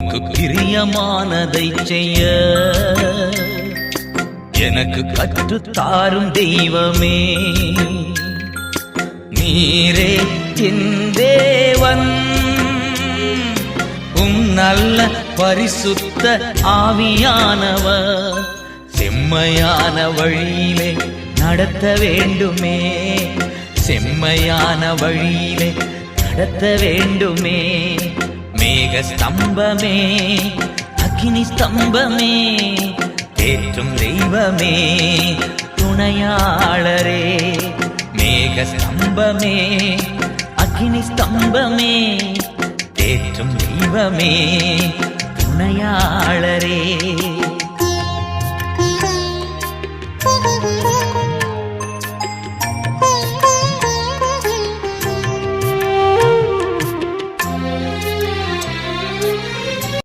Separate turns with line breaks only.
உமக்கு பிரியமானதை செய்ய எனக்கு கற்றுத்தாரும் தெய்வமே. நீரே என் தேவன், நல்ல பரிசுத்த ஆவியானவர் செம்மையான வழியிலே நடத்த வேண்டுமே, செம்மையான வழியிலே நடத்த வேண்டுமே. மேக ஸ்தம்பமே, அக்கினி ஸ்தம்பமே, தேற்றும் தெய்வமே, துணையாளரே. மேக ஸ்தம்பமே, அக்கினி ஸ்தம்பமே, தேற்றும் தெய்வமே, துணையாளரே.